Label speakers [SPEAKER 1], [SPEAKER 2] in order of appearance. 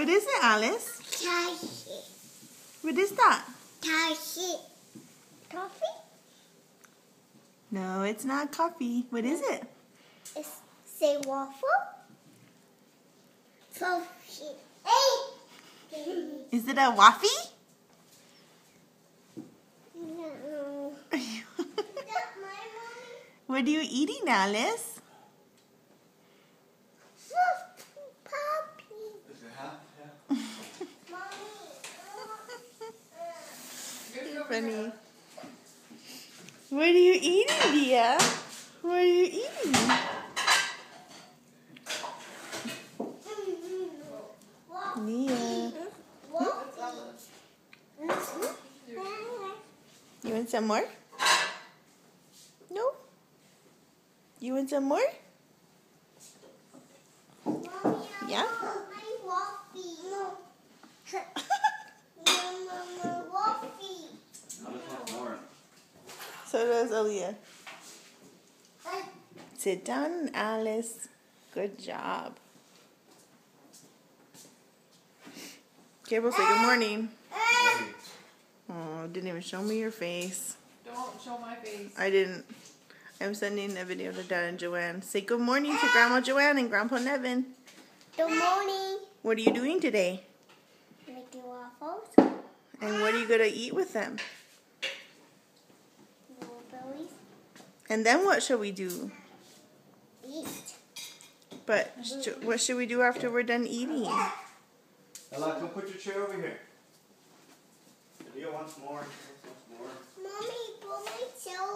[SPEAKER 1] What is it, Alice?
[SPEAKER 2] Coffee.
[SPEAKER 1] What is that?
[SPEAKER 2] Coffee. Coffee?
[SPEAKER 1] No, it's not coffee. What is it?
[SPEAKER 2] It's say waffle. Coffee. Hey.
[SPEAKER 1] Is it a waffy?
[SPEAKER 2] No. Is that my mommy?
[SPEAKER 1] What are you eating, Alice?
[SPEAKER 2] Puppy.
[SPEAKER 3] Is it half? Yeah.
[SPEAKER 1] You're funny. What are you eating, Dia? What are you eating? Nia. You want some more? No? You want some more? Yeah? So does Aaliyah. Sit down, Alice. Good job. Gabriel, say good morning. Oh, didn't even show me your face.
[SPEAKER 4] Don't show my face.
[SPEAKER 1] I didn't. I'm sending a video to Dad and Joanne. Say good morning to Grandma Joanne and Grandpa Nevin.
[SPEAKER 2] Good morning.
[SPEAKER 1] What are you doing today?
[SPEAKER 2] Making waffles.
[SPEAKER 1] And what are you going to eat with them?
[SPEAKER 2] Blueberries.
[SPEAKER 1] And then what shall we do?
[SPEAKER 2] Eat.
[SPEAKER 1] But what should we do after we're done eating?
[SPEAKER 3] Ella, come put your chair over here. Leah wants more. She wants more.
[SPEAKER 2] Mommy, put my tail